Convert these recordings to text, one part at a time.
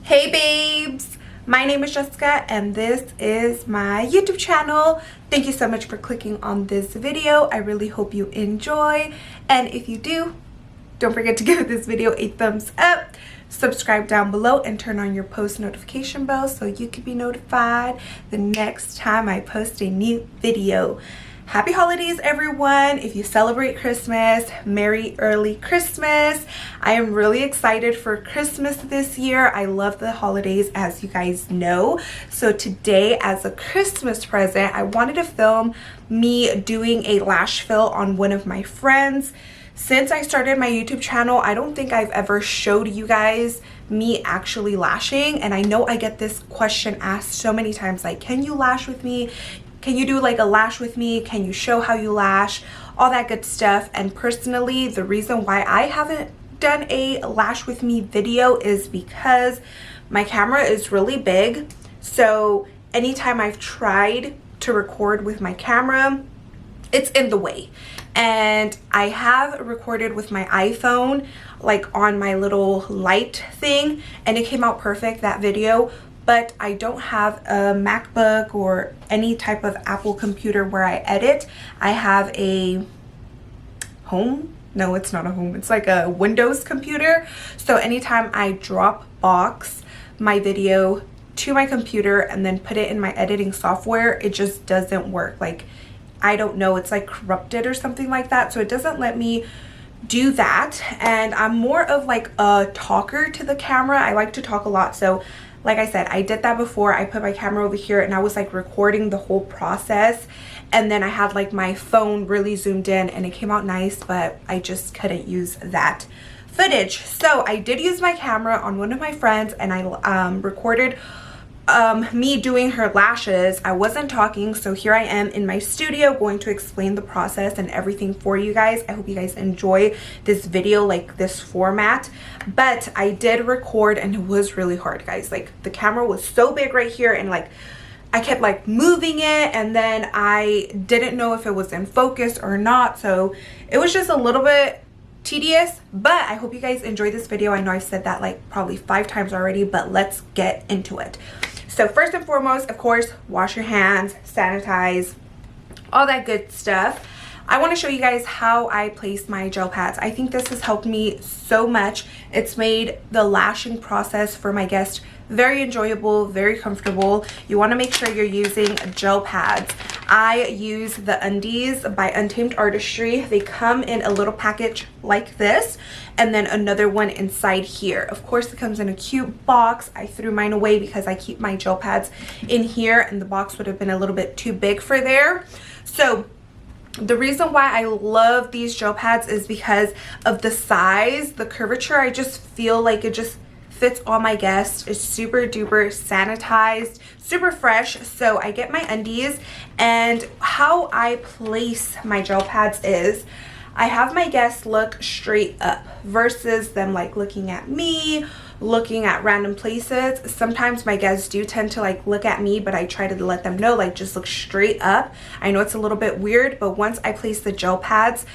Hey babes, my name is Jessica and this is my YouTube channel. Thank you so much for clicking on this video. I really hope you enjoy, and if you do, don't forget to give this video a thumbs up, subscribe down below, and turn on your post notification bell so you can be notified the next time I post a new video. Happy holidays, everyone. If you celebrate Christmas, Merry early Christmas. I am really excited for Christmas this year. I love the holidays, as you guys know. So today, as a Christmas present, I wanted to film me doing a lash fill on one of my friends. Since I started my YouTube channel, I don't think I've ever showed you guys me actually lashing, and I know I get this question asked so many times, like, can you lash with me? Can you do like a lash with me? Can you show how you lash? All that good stuff. And personally, the reason why I haven't done a lash with me video is because my camera is really big. So anytime I've tried to record with my camera, it's in the way. And I have recorded with my iPhone, like on my little light thing, and it came out perfect, that video. But I don't have a MacBook or any type of Apple computer where I edit. I have a home. No, it's not a home. It's like a Windows computer. So anytime I drop box my video to my computer and then put it in my editing software, it just doesn't work. Like, I don't know, it's like corrupted or something like that. So it doesn't let me do that. And I'm more of like a talker to the camera. I like to talk a lot. So like I said, I did that before. I put my camera over here and I was like recording the whole process, and then I had like my phone really zoomed in and it came out nice, but I just couldn't use that footage. So I did use my camera on one of my friends, and I recorded me doing her lashes. I wasn't talking, so here I am in my studio going to explain the process and everything for you guys. I hope you guys enjoy this video, like this format. But I did record and it was really hard, guys. Like, the camera was so big right here, and like I kept like moving it, and then I didn't know if it was in focus or not, so it was just a little bit tedious. But I hope you guys enjoy this video. I know I've said that like probably 5 times already, but let's get into it. So first and foremost, of course, wash your hands, sanitize, all that good stuff. I want to show you guys how I place my gel pads. I think this has helped me so much. It's made the lashing process for my guests very enjoyable, very comfortable. You want to make sure you're using gel pads. I use the Undies by Untamed Artistry. They come in a little package like this, and then another one inside here. Of course, it comes in a cute box. I threw mine away because I keep my gel pads in here, and the box would have been a little bit too big for there. So the reason why I love these gel pads is because of the size, the curvature. I just feel like it just fits all my guests. It's super duper sanitized, super fresh. So I get my Undies, and how I place my gel pads is I have my guests look straight up versus them like looking at me, looking at random places. Sometimes my guests do tend to like look at me, but I try to let them know, like, just look straight up. I know it's a little bit weird, but once I place the gel pads,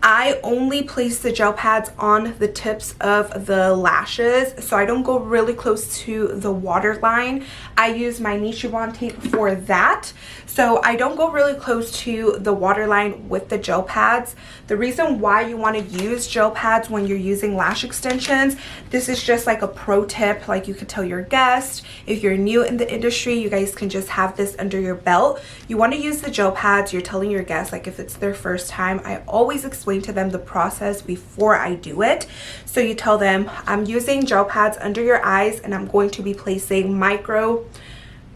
I only place the gel pads on the tips of the lashes, so I don't go really close to the waterline. I use my Nichiban tape for that, so I don't go really close to the waterline with the gel pads. The reason why you want to use gel pads when you're using lash extensions, this is just like a pro tip, like you could tell your guest. If you're new in the industry, you guys can just have this under your belt. You want to use the gel pads. You're telling your guests, like, if it's their first time, I always explain to them the process before I do it. So you tell them, I'm using gel pads under your eyes, and I'm going to be placing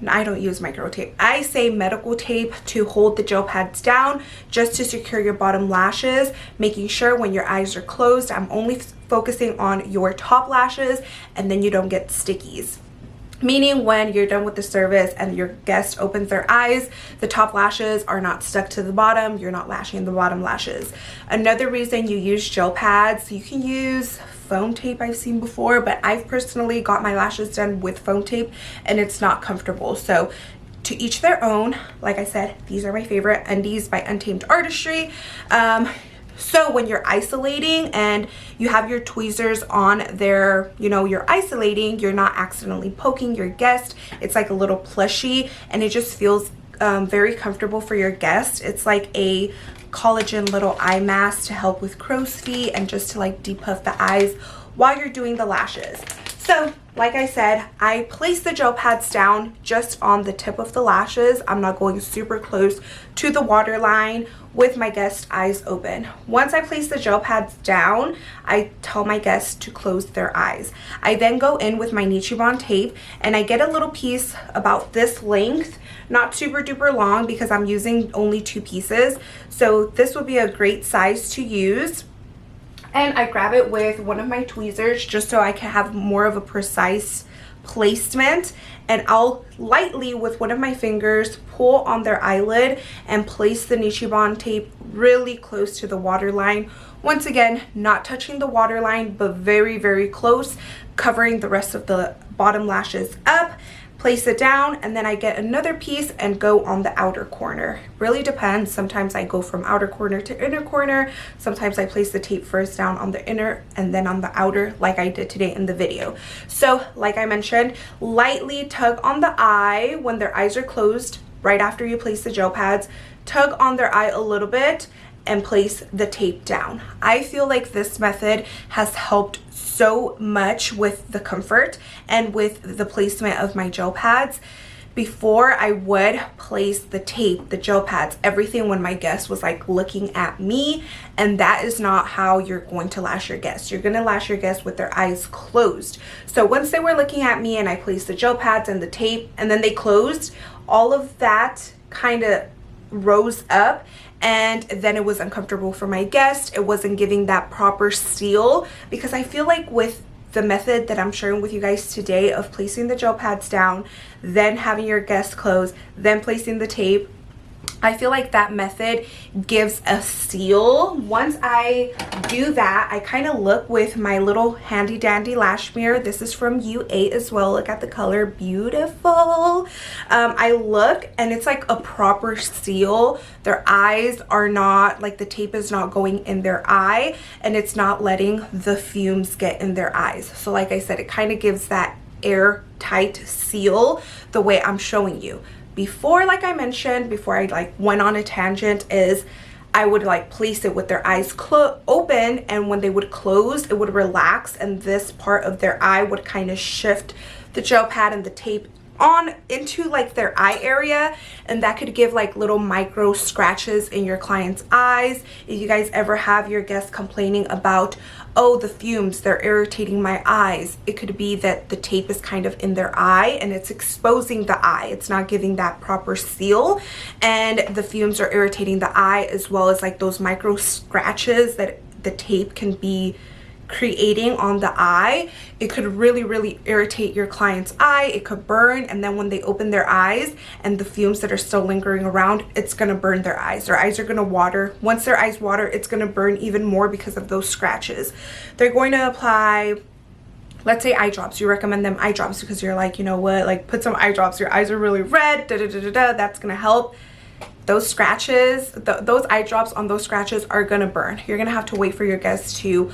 I don't use micro tape. I say medical tape to hold the gel pads down, just to secure your bottom lashes, making sure when your eyes are closed, I'm only focusing on your top lashes, and then you don't get stickies. Meaning when you're done with the service and your guest opens their eyes, the top lashes are not stuck to the bottom. You're not lashing the bottom lashes. Another reason you use gel pads, you can use foam tape, I've seen before, but I've personally got my lashes done with foam tape and it's not comfortable. So to each their own. Like I said, these are my favorite Undies by Untamed Artistry. So when you're isolating and you have your tweezers on there, you know, you're isolating, you're not accidentally poking your guest. It's like a little plushie, and it just feels very comfortable for your guest. It's like a collagen little eye mask to help with crow's feet and just to like depuff the eyes while you're doing the lashes. So like I said, I place the gel pads down just on the tip of the lashes. I'm not going super close to the waterline with my guest's eyes open. Once I place the gel pads down, I tell my guests to close their eyes. I then go in with my Nichiban tape and I get a little piece about this length, not super duper long because I'm using only 2 pieces. So this would be a great size to use. And I grab it with one of my tweezers just so I can have more of a precise placement, and I'll lightly with one of my fingers pull on their eyelid and place the Nichiban tape really close to the waterline. Once again, not touching the waterline, but very, very close, covering the rest of the bottom lashes up. Place it down, and then I get another piece and go on the outer corner. Really depends. Sometimes I go from outer corner to inner corner. Sometimes I place the tape first down on the inner and then on the outer, like I did today in the video. So like I mentioned, lightly tug on the eye when their eyes are closed right after you place the gel pads. Tug on their eye a little bit and place the tape down. I feel like this method has helped so much with the comfort and with the placement of my gel pads. Before, I would place the tape, the gel pads, everything when my guest was like looking at me, and that is not how you're going to lash your guests. You're going to lash your guests with their eyes closed. So once they were looking at me and I placed the gel pads and the tape and then they closed, all of that kind of rose up, and then it was uncomfortable for my guest. It wasn't giving that proper seal, because I feel like with the method that I'm sharing with you guys today of placing the gel pads down, then having your guest close, then placing the tape, I feel like that method gives a seal. Once I do that, I kind of look with my little handy dandy lash mirror. This is from U8 as well. Look at the color, beautiful. I look and it's like a proper seal. Their eyes are not, like the tape is not going in their eye, and it's not letting the fumes get in their eyes. So like I said, it kind of gives that airtight seal the way I'm showing you. Before, like I mentioned, before I like went on a tangent, is I would like place it with their eyes open, and when they would close, it would relax, and this part of their eye would kind of shift the gel pad and the tape on into like their eye area, and that could give like little micro scratches in your client's eyes. If you guys ever have your guests complaining about, oh, the fumes, they're irritating my eyes, it could be that the tape is kind of in their eye and it's exposing the eye. It's not giving that proper seal, and the fumes are irritating the eye, as well as like those micro scratches that the tape can be creating on the eye. It could really irritate your client's eye. It could burn, and then when they open their eyes and the fumes that are still lingering around, it's gonna burn their eyes. Their eyes are gonna water. Once their eyes water, it's gonna burn even more because of those scratches. They're going to apply, let's say, eye drops. You recommend them eye drops because you're like, you know what, like put some eye drops, your eyes are really red, that's gonna help. Those scratches, those eye drops on those scratches are gonna burn. You're gonna have to wait for your guests to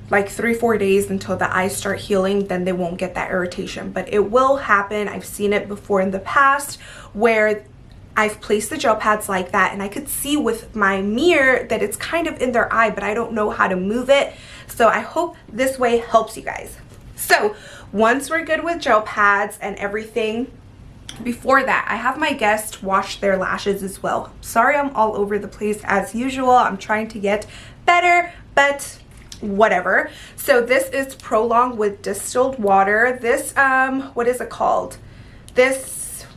like 3-4 days until the eyes start healing, then they won't get that irritation. But it will happen. I've seen it before in the past where I've placed the gel pads like that, and I could see with my mirror that it's kind of in their eye, but I don't know how to move it. So I hope this way helps you guys. So once we're good with gel pads and everything, before that, I have my guests wash their lashes as well. Sorry, I'm all over the place as usual. I'm trying to get better, but whatever. So this is Prolong with distilled water. This what is it called? This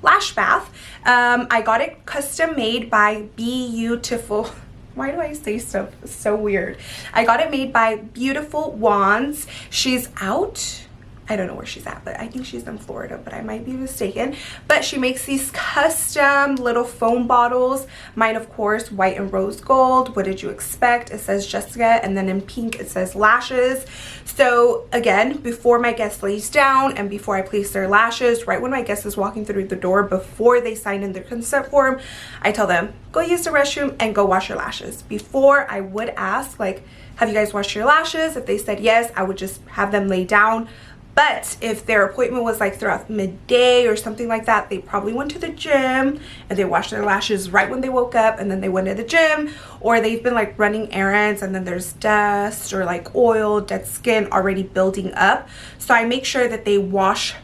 lash bath. I got it custom made by Beautiful. Why do I say stuff so weird? I got it made by Beautiful Wands. She's out. I don't know where she's at, but I think she's in Florida, but I might be mistaken. But she makes these custom little foam bottles. Mine, of course, white and rose gold. What did you expect? It says Jessica, and then in pink it says Lashes. So again, before my guest lays down and before I place their lashes, right when my guest is walking through the door, before they sign in their consent form, I tell them, go use the restroom and go wash your lashes. Before, I would ask, like, have you guys washed your lashes? If they said yes, I would just have them lay down. But if their appointment was like throughout midday or something like that, they probably went to the gym and they washed their lashes right when they woke up, and then they went to the gym, or they've been like running errands and then there's dust or like oil, dead skin already building up. So I make sure that they wash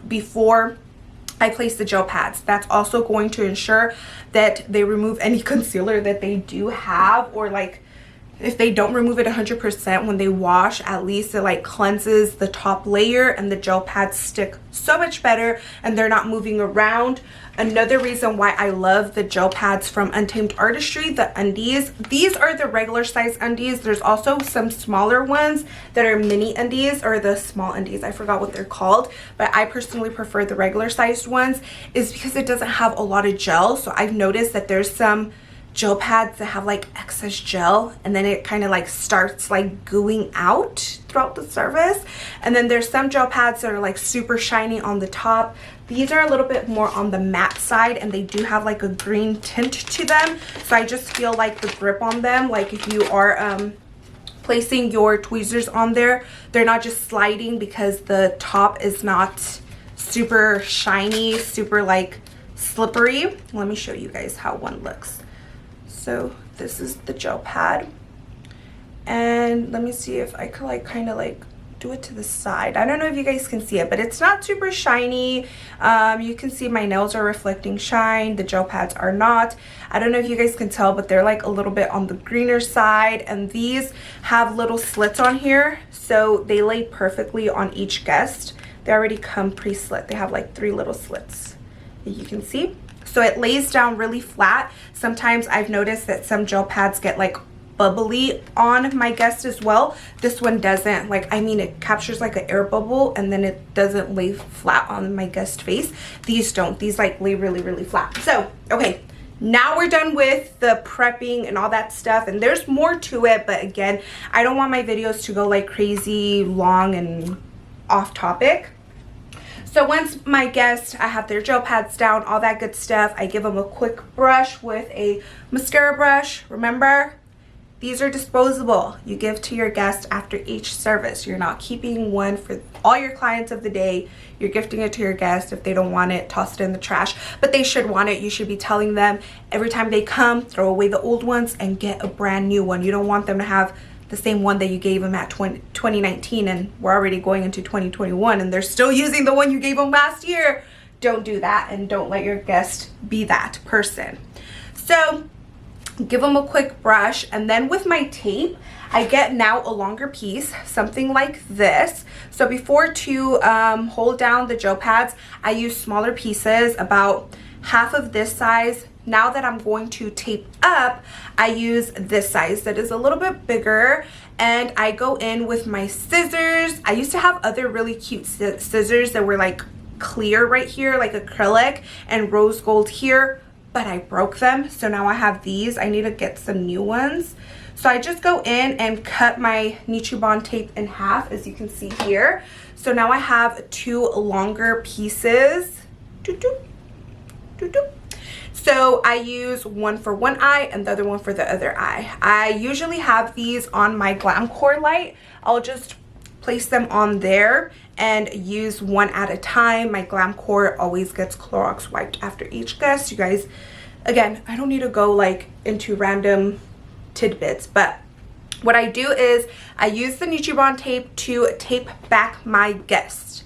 before I place the gel pads. That's also going to ensure that they remove any concealer that they do have, or like if they don't remove it 100% when they wash, at least it like cleanses the top layer and the gel pads stick so much better and they're not moving around. Another reason why I love the gel pads from Untamed Artistry, the undies. These are the regular size undies. There's also some smaller ones that are mini undies, or the small undies. I forgot what they're called, but I personally prefer the regular sized ones, is because it doesn't have a lot of gel. So I've noticed that there's some gel pads that have like excess gel, and then it kind of like starts like gooing out throughout the service. And then there's some gel pads that are like super shiny on the top. These are a little bit more on the matte side, and they do have like a green tint to them. So I just feel like the grip on them, like if you are placing your tweezers on there, they're not just sliding because the top is not super shiny, super like slippery. Let me show you guys how one looks. So this is the gel pad, and let me see if I could like kind of like do it to the side. I don't know if you guys can see it, but it's not super shiny. You can see my nails are reflecting shine. The gel pads are not. I don't know if you guys can tell, but they're like a little bit on the greener side, and these have little slits on here, so they lay perfectly on each guest. They already come pre-slit. They have like 3 little slits that you can see. So it lays down really flat. Sometimes I've noticed that some gel pads get like bubbly on my guest as well. This one doesn't. Like, I mean, it captures like an air bubble and then it doesn't lay flat on my guest face. These don't. These like lay really, really flat. So, okay. Now we're done with the prepping and all that stuff, and there's more to it, but again, I don't want my videos to go like crazy long and off topic. So once my guests, I have their gel pads down, all that good stuff, I give them a quick brush with a mascara brush. Remember, these are disposable. You give to your guest after each service. You're not keeping one for all your clients of the day. You're gifting it to your guest. If they don't want it, toss it in the trash. But they should want it. You should be telling them every time they come, throw away the old ones and get a brand new one. You don't want them to have the same one that you gave them at 2019 and we're already going into 2021 and they're still using the one you gave them last year. Don't do that, and don't let your guest be that person. So give them a quick brush, and then with my tape, I get now a longer piece, something like this. So before, to hold down the gel pads, I use smaller pieces, about half of this size. Now that I'm going to tape up, I use this size that is a little bit bigger, and I go in with my scissors. I used to have other really cute scissors that were like clear right here, like acrylic, and rose gold here, but I broke them. So now I have these. I need to get some new ones. So I just go in and cut my Nichibon tape in half, as you can see here. So now I have 2 longer pieces. So I use one for one eye and the other one for the other eye. I usually have these on my Glam Core light. I'll just place them on there and use one at a time. My Glam Core always gets Clorox wiped after each guest. You guys, again, I don't need to go like into random tidbits, but what I do is I use the Nichibon tape to tape back my guests.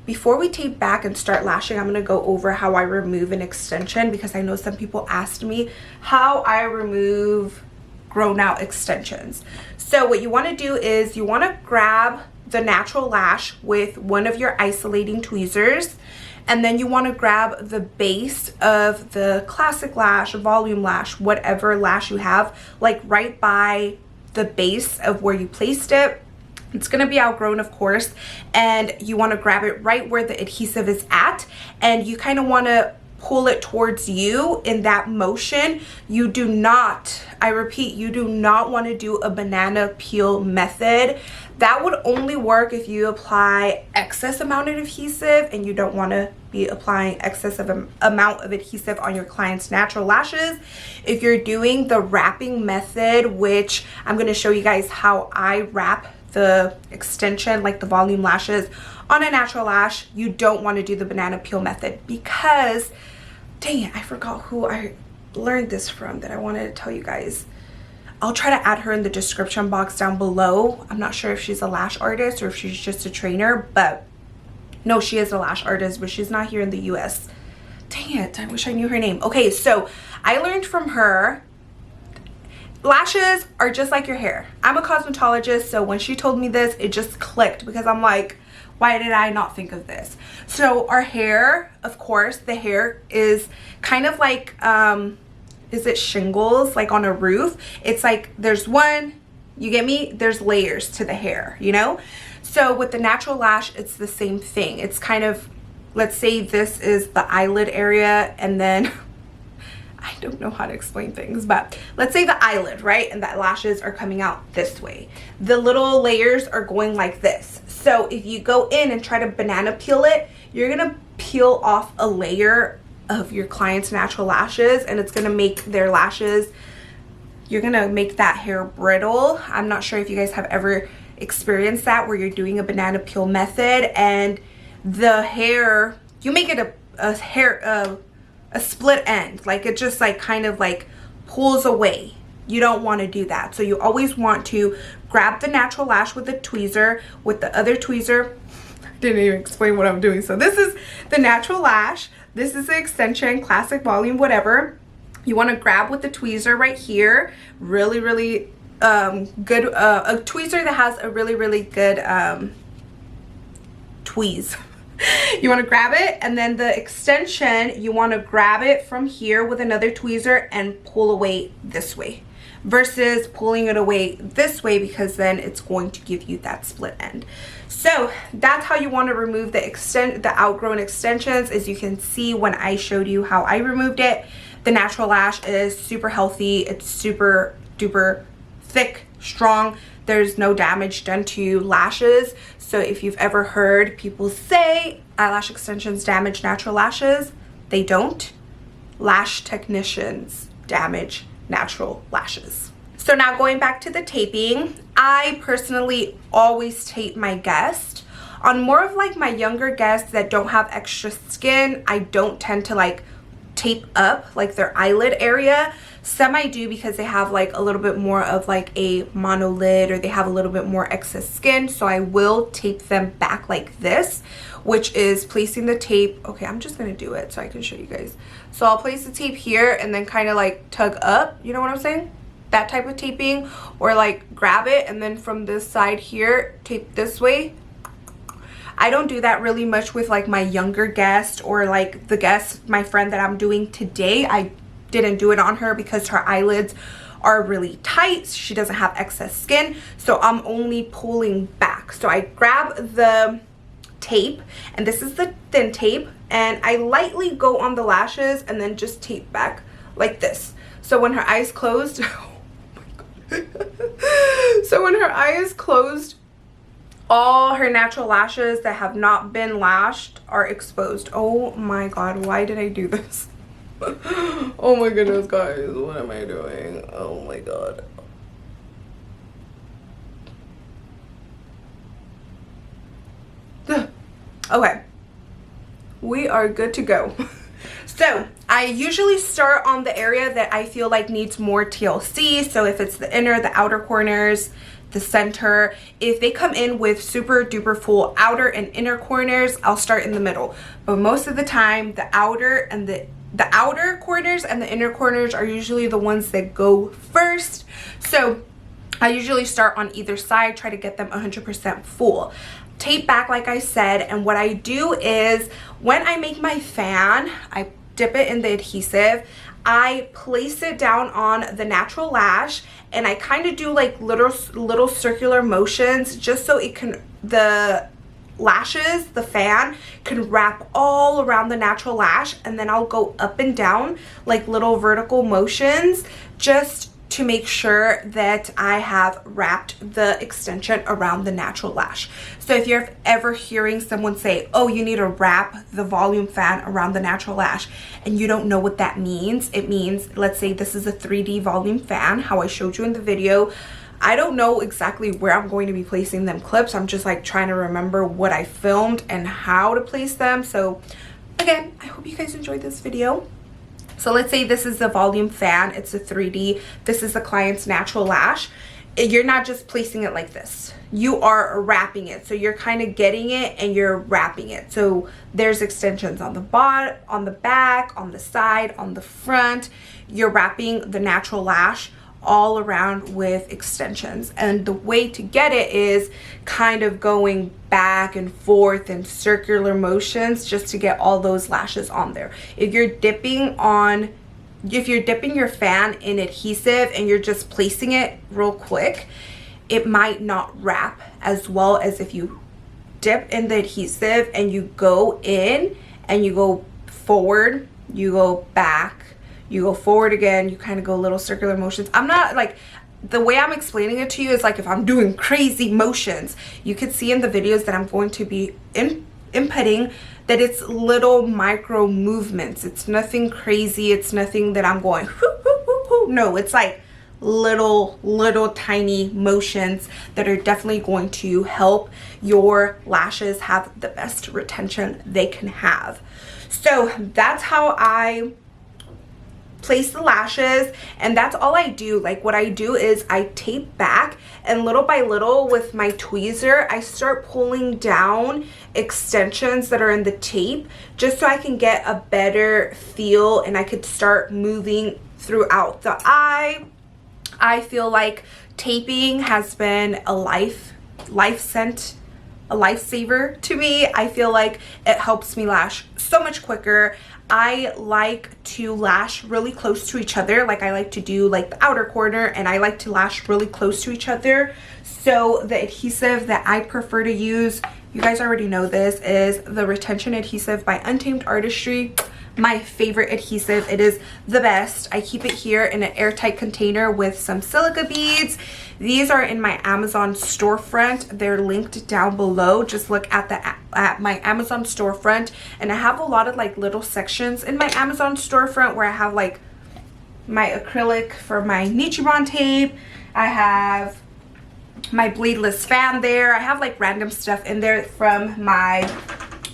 Before we tape back and start lashing, I'm going to go over how I remove an extension, because I know some people asked me how I remove grown out extensions. So what you want to do is you want to grab the natural lash with one of your isolating tweezers, and then you want to grab the base of the classic lash, volume lash, whatever lash you have, like right by the base of where you placed it. It's going to be outgrown, of course, and you want to grab it right where the adhesive is at, and you kind of want to pull it towards you in that motion. You do not, I repeat, you do not want to do a banana peel method. That would only work if you apply excess amount of adhesive, and you don't want to be applying excessive amount of adhesive on your client's natural lashes. If you're doing the wrapping method, which I'm going to show you guys how I wrap the extension, like the volume lashes on a natural lash, you don't want to do the banana peel method, because dang it, I forgot who I learned this from that I wanted to tell you guys. I'll try to add her in the description box down below. I'm not sure if she's a lash artist or if she's just a trainer, but no, she is a lash artist, but she's not here in the US. Dang it, I wish I knew her name. Okay, so I learned from her, lashes are just like your hair. I'm a cosmetologist, so when she told me this, it just clicked, because I'm like, why did I not think of this? So our hair, of course, the hair is kind of like, is it shingles, like on a roof? It's like there's one, you get me? There's layers to the hair, you know? So with the natural lash, it's the same thing. It's kind of, let's say this is the eyelid area, and then I don't know how to explain things, but let's say the eyelid, right? And that lashes are coming out this way. The little layers are going like this. So if you go in and try to banana peel it, you're gonna peel off a layer of your client's natural lashes, and it's gonna make their lashes, you're gonna make that hair brittle. I'm not sure if you guys have ever experienced that, where you're doing a banana peel method and the hair, you make it a split end, like it just like kind of like pulls away. You don't want to do that. So you always want to grab the natural lash with a tweezer, with the other tweezer. I didn't even explain what I'm doing. So this is the natural lash, this is the extension, classic, volume, whatever. You want to grab with the tweezer right here, really good, a tweezer that has a really good tweeze. You want to grab it, and then the extension, you want to grab it from here with another tweezer and pull away this way, versus pulling it away this way, because then it's going to give you that split end. So that's how you want to remove the outgrown extensions. As you can see when I showed you how I removed it, the natural lash is super healthy. It's super duper thick, strong. There's no damage done to lashes. So if you've ever heard people say eyelash extensions damage natural lashes, they don't. Lash technicians damage natural lashes. So now going back to the taping, I personally always tape my guests. On more of like my younger guests that don't have extra skin, I don't tend to like tape up like their eyelid area. Some I do because they have like a little bit more of like a monolid, or they have a little bit more excess skin, so I will tape them back like this, which is placing the tape. Okay, I'm just gonna do it so I can show you guys. So I'll place the tape here and then kind of like tug up, you know what I'm saying? That type of taping, or like grab it and then from this side here tape this way. I don't do that really much with like my younger guest, or like the guest, my friend that I'm doing today. I didn't do it on her because her eyelids are really tight. She doesn't have excess skin, so I'm only pulling back. So I grab the tape, and this is the thin tape, and I lightly go on the lashes and then just tape back like this. So when her eyes closed, oh my God. So when her eye is closed, all her natural lashes that have not been lashed are exposed. Oh my God, why did I do this? Oh my goodness, guys, what am I doing? Oh my God. Okay, we are good to go. So I usually start on the area that I feel like needs more TLC. So if it's the inner, the outer corners, the center, if they come in with super duper full outer and inner corners, I'll start in the middle. But most of the time, the outer corners and the inner corners are usually the ones that go first. So I usually start on either side, try to get them 100% full. Tape back like I said, and what I do is when I make my fan, I dip it in the adhesive. I place it down on the natural lash, and I kind of do like little circular motions just so it can, the lashes, the fan can wrap all around the natural lash, and then I'll go up and down like little vertical motions just to make sure that I have wrapped the extension around the natural lash. So if you're ever hearing someone say, oh, you need to wrap the volume fan around the natural lash, and you don't know what that means, it means, let's say this is a 3D volume fan, how I showed you in the video. I don't know exactly where I'm going to be placing them clips. I'm just like trying to remember what I filmed and how to place them. So again, I hope you guys enjoyed this video. So let's say this is the volume fan, it's a 3D, this is the client's natural lash. You're not just placing it like this, you are wrapping it. So you're kind of getting it and you're wrapping it. So there's extensions on the bottom, on the back, on the side, on the front. You're wrapping the natural lash all around with extensions, and the way to get it is kind of going back and forth in circular motions just to get all those lashes on there. If you're dipping your fan in adhesive and you're just placing it real quick, it might not wrap as well as if you dip in the adhesive and you go in and you go forward, you go back, you go forward again, you kind of go little circular motions. I'm not like, the way I'm explaining it to you is like if I'm doing crazy motions. You could see in the videos that I'm going to be inputting that it's little micro movements. It's nothing crazy. It's nothing that I'm going whoo, whoo, whoo, whoo. No, it's like little tiny motions that are definitely going to help your lashes have the best retention they can have. So that's how I place the lashes, and that's all I do. Like what I do is I tape back, and little by little with my tweezer I start pulling down extensions that are in the tape just so I can get a better feel and I could start moving throughout the eye. I feel like taping has been a lifesaver to me. I feel like it helps me lash so much quicker. I like to lash really close to each other. Like I like to do like the outer corner, and I like to lash really close to each other. So the adhesive that I prefer to use, you guys already know this, is the Retention Adhesive by Untamed Artistry. My favorite adhesive. It is the best. I keep it here in an airtight container with some silica beads. These are in my Amazon storefront. They're linked down below. Just look at my Amazon storefront, and I have a lot of like little sections in my Amazon storefront where I have like my acrylic for my Nichiban tape. I have my bladeless fan there. I have like random stuff in there from my,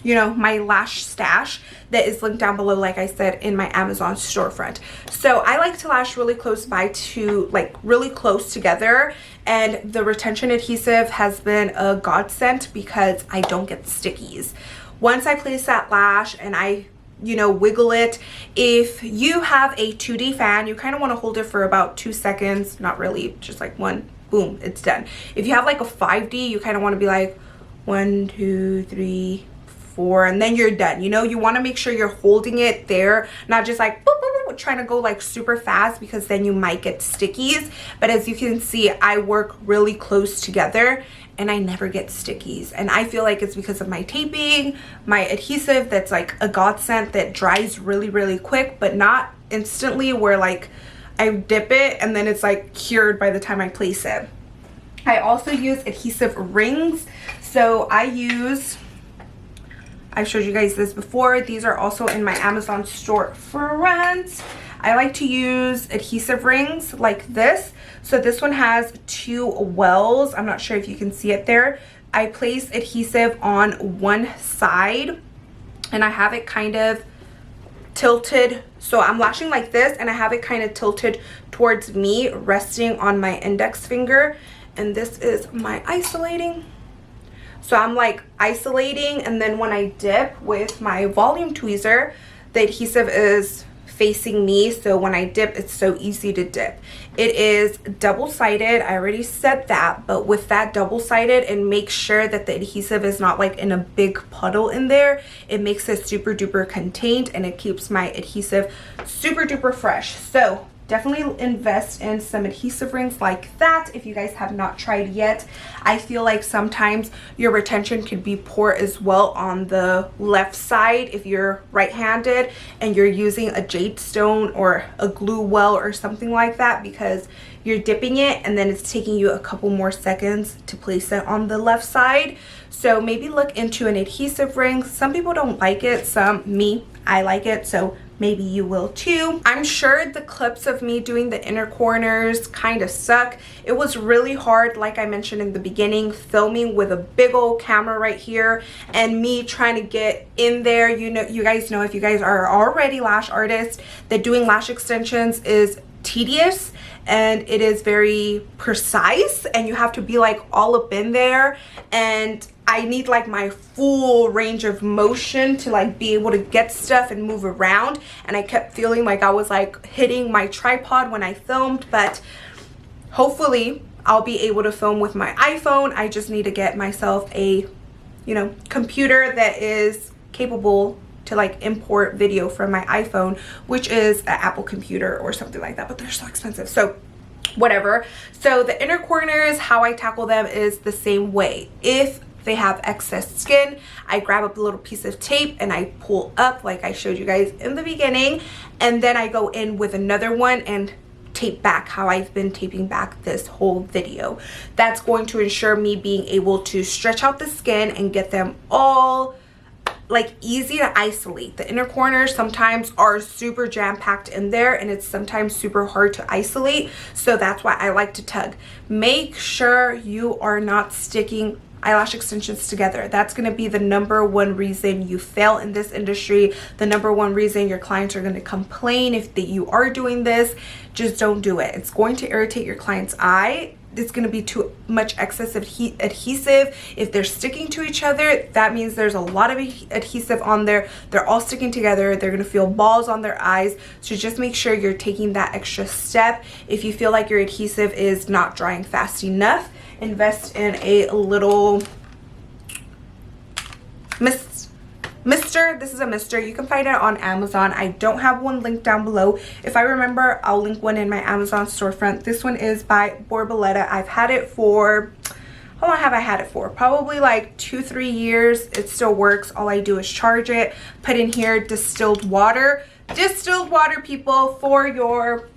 you know, my lash stash that is linked down below, like I said, in my Amazon storefront. So I like to lash really close by, to like really close together, and the retention adhesive has been a godsend because I don't get stickies. Once I place that lash and I, you know, wiggle it, if you have a 2D fan, you kind of want to hold it for about 2 seconds, not really, just like one, boom, it's done. If you have like a 5D, you kind of want to be like 1, 2, 3, 4, and then you're done. You know, you want to make sure you're holding it there, not just like boop, boop, boop, trying to go like super fast, because then you might get stickies. But as you can see, I work really close together and I never get stickies, and I feel like it's because of my taping, my adhesive that's like a godsend, that dries really quick, but not instantly, where like I dip it and then it's like cured by the time I place it. I also use adhesive rings. So I've showed you guys this before. These are also in my Amazon storefront. I like to use adhesive rings like this. So this one has 2 wells. I'm not sure if you can see it there. I place adhesive on one side and I have it kind of tilted. So I'm lashing like this and I have it kind of tilted towards me, resting on my index finger. And this is my isolating. So I'm like isolating, and then when I dip with my volume tweezer, the adhesive is facing me, so when I dip, it's so easy to dip. It is double-sided. I already said that, but with that double-sided, and make sure that the adhesive is not like in a big puddle in there. It makes it super duper contained, and it keeps my adhesive super duper fresh. So definitely invest in some adhesive rings like that if you guys have not tried yet. I feel like sometimes your retention could be poor as well on the left side if you're right-handed and you're using a jade stone or a glue well or something like that, because you're dipping it and then it's taking you a couple more seconds to place it on the left side. So maybe look into an adhesive ring. Some people don't like it, I like it, so maybe you will too. I'm sure the clips of me doing the inner corners kind of suck. It was really hard, like I mentioned in the beginning, filming with a big old camera right here and me trying to get in there. You guys know, if you guys are already lash artists, that doing lash extensions is tedious and it is very precise, and you have to be like all up in there, and I need like my full range of motion to like be able to get stuff and move around, and I kept feeling like I was like hitting my tripod when I filmed. But hopefully I'll be able to film with my iPhone. I just need to get myself a computer that is capable to like import video from my iPhone, which is an Apple computer or something like that, but they're so expensive, so whatever. So the inner corners, how I tackle them is the same way. If they have excess skin, I grab up a little piece of tape and I pull up like I showed you guys in the beginning, and then I go in with another one and tape back how I've been taping back this whole video. That's going to ensure me being able to stretch out the skin and get them all like easy to isolate. The inner corners sometimes are super jam-packed in there, and it's sometimes super hard to isolate, so that's why I like to tug. Make sure you are not sticking eyelash extensions together. That's going to be the #1 reason you fail in this industry, the #1 reason your clients are going to complain if you are doing this. Just don't do it. It's going to irritate your client's eye. It's going to be too much excess adhesive. If they're sticking to each other, that means there's a lot of adhesive on there. They're all sticking together. They're going to feel balls on their eyes. So just make sure you're taking that extra step. If you feel like your adhesive is not drying fast enough, invest in a little mister. This is a mister. You can find it on Amazon. I don't have one linked down below. If I remember, I'll link one in my Amazon storefront. This one is by 𝑽𝑰𝑫𝑬𝑶𝑺. I've had it for, how long have I had it for? Probably like 2-3 years. It still works. All I do is charge it, put in here distilled water. Distilled water, people, for your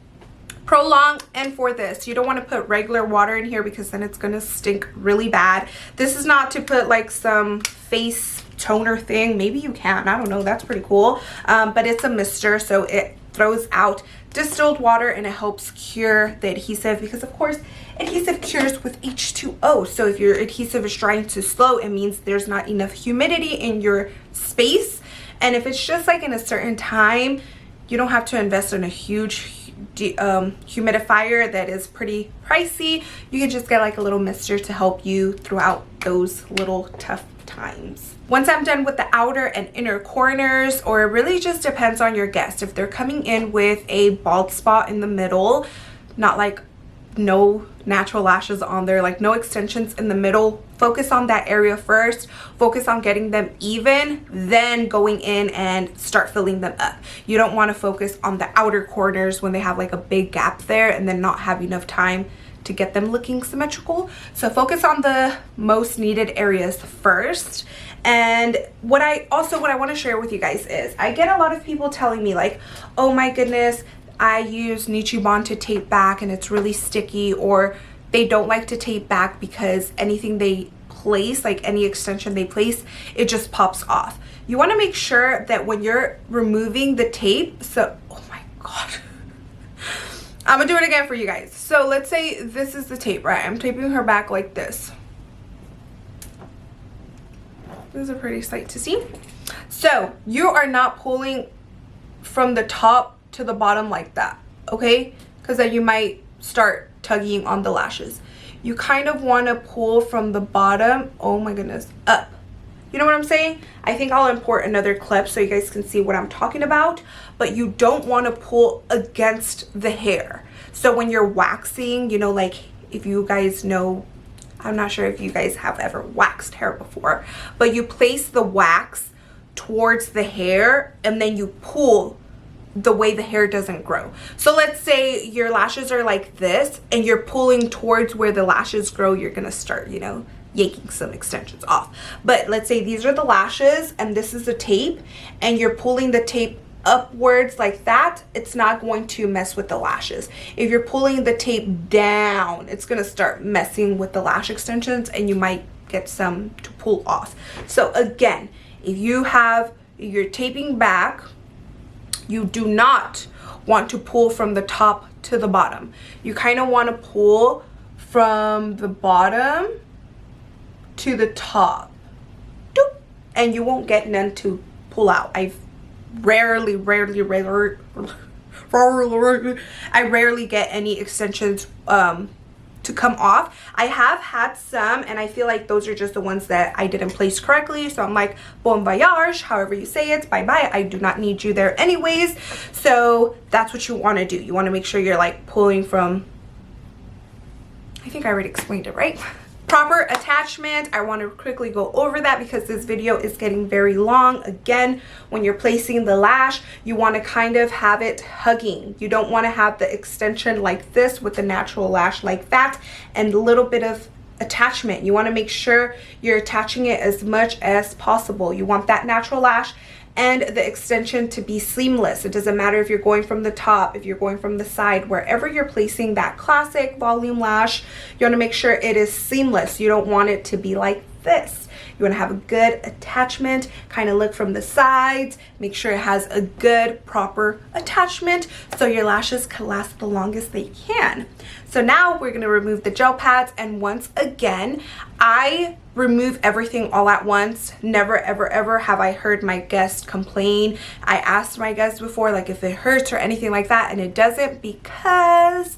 prolong and for this. You don't want to put regular water in here because then it's going to stink really bad. This is not to put like some face toner thing. Maybe you can, I don't know, that's pretty cool. But it's a mister, so it throws out distilled water and it helps cure the adhesive, because of course adhesive cures with H2O. So if your adhesive is drying too slow, it means there's not enough humidity in your space. And if it's just like in a certain time, you don't have to invest in a huge humidifier that is pretty pricey. You can just get like a little mister to help you throughout those little tough times. Once I'm done with the outer and inner corners, or it really just depends on your guest. If they're coming in with a bald spot in the middle, not like no natural lashes on there, like no extensions in the middle, focus on that area first. Focus on getting them even, then going in and start filling them up. You don't want to focus on the outer corners when they have like a big gap there and then not have enough time to get them looking symmetrical. So focus on the most needed areas first. And what I want to share with you guys is, I get a lot of people telling me like, oh my goodness, I use Nichi Bond to tape back and it's really sticky, or they don't like to tape back because anything they place, like any extension they place, it just pops off. You want to make sure that when you're removing the tape, so oh my god, I'm gonna do it again for you guys. So let's say this is the tape, right? I'm taping her back like this. This is a pretty sight to see. So you are not pulling from the top to the bottom like that, okay? Because then you might start tugging on the lashes. You kind of want to pull from the bottom, oh my goodness, up. You know what I'm saying? I think I'll import another clip so you guys can see what I'm talking about. But you don't want to pull against the hair. So when you're waxing, you know, like if you guys know, I'm not sure if you guys have ever waxed hair before, but you place the wax towards the hair and then you pull the way the hair doesn't grow. So let's say your lashes are like this and you're pulling towards where the lashes grow, you're gonna start, you know, yanking some extensions off. But let's say these are the lashes and this is the tape, and you're pulling the tape upwards like that, it's not going to mess with the lashes. If you're pulling the tape down, it's gonna start messing with the lash extensions and you might get some to pull off. So again, if you're taping back, you do not want to pull from the top to the bottom. You kind of want to pull from the bottom to the top. Doop. And you won't get none to pull out. I rarely get any extensions to come off. I have had some and I feel like those are just the ones that I didn't place correctly, so I'm like, bon voyage, however you say it, bye bye, I do not need you there anyways. So that's what you want to do. You want to make sure you're like pulling from, I think I already explained it, right? Proper attachment, I want to quickly go over that because this video is getting very long. Again, when you're placing the lash, you want to kind of have it hugging. You don't want to have the extension like this with the natural lash like that and a little bit of attachment. You want to make sure you're attaching it as much as possible. You want that natural lash and the extension to be seamless. It doesn't matter if you're going from the top, if you're going from the side, wherever you're placing that classic volume lash, you want to make sure it is seamless. You don't want it to be like this. You want to have a good attachment, kind of look from the sides, make sure it has a good proper attachment so your lashes can last the longest they can. So now we're going to remove the gel pads, and once again, I remove everything all at once. Never ever ever have I heard my guest complain. I asked my guest before like if it hurts or anything like that, and it doesn't, because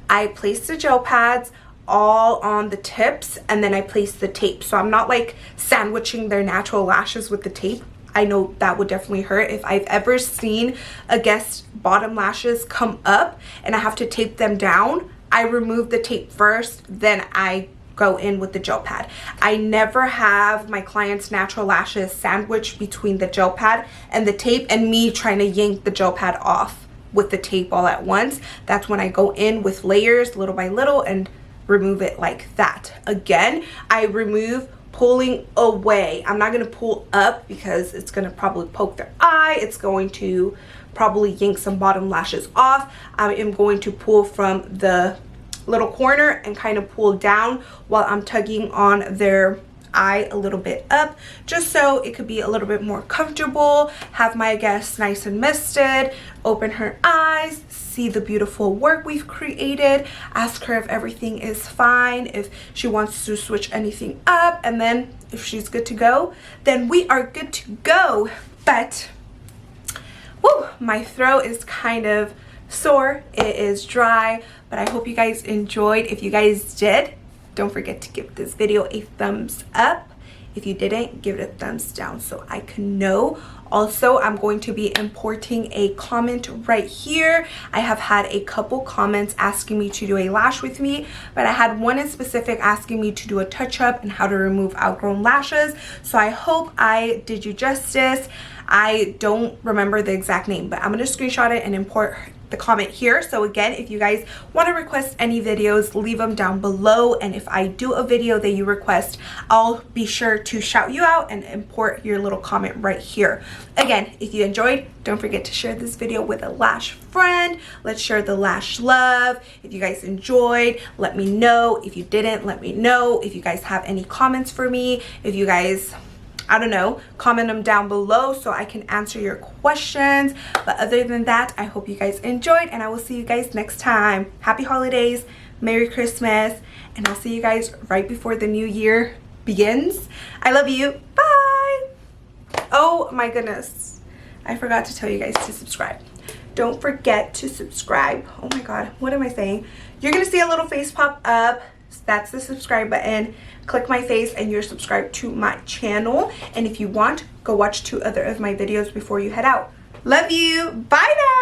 I place the gel pads all on the tips and then I place the tape. So I'm not like sandwiching their natural lashes with the tape. I know that would definitely hurt. If I've ever seen a guest bottom lashes come up and I have to tape them down, I remove the tape first, then I go in with the gel pad. I never have my clients' natural lashes sandwiched between the gel pad and the tape and me trying to yank the gel pad off with the tape all at once. That's when I go in with layers little by little and remove it like that. Again, I remove pulling away. I'm not going to pull up because it's going to probably poke their eye. It's going to probably yank some bottom lashes off. I am going to pull from the little corner and kind of pull down while I'm tugging on their eye a little bit up, just so it could be a little bit more comfortable, have my guest nice and misted, open her eyes, see the beautiful work we've created, ask her if everything is fine, if she wants to switch anything up, and then if she's good to go, then we are good to go. But woo, my throat is kind of sore, it is dry, but I hope you guys enjoyed. If you guys did, don't forget to give this video a thumbs up. If you didn't, give it a thumbs down so I can know. Also, I'm going to be importing a comment right here. I have had a couple comments asking me to do a lash with me, but I had one in specific asking me to do a touch-up and how to remove outgrown lashes. So I hope I did you justice. I don't remember the exact name, but I'm going to screenshot it and import the comment here. So again, if you guys want to request any videos, leave them down below, and if I do a video that you request, I'll be sure to shout you out and import your little comment right here. Again, if you enjoyed, don't forget to share this video with a lash friend. Let's share the lash love. If you guys enjoyed, let me know. If you didn't, let me know. If you guys have any comments for me, if you guys, I don't know, comment them down below so I can answer your questions. But other than that, I hope you guys enjoyed, and I will see you guys next time. Happy holidays, Merry Christmas, and I'll see you guys right before the new year begins. I love you. Bye. Oh my goodness, I forgot to tell you guys to subscribe. Don't forget to subscribe. Oh my god, what am I saying? You're gonna see a little face pop up So that's the subscribe button. Click my face and you're subscribed to my channel. And if you want, go watch 2 other of my videos before you head out. Love you. Bye now.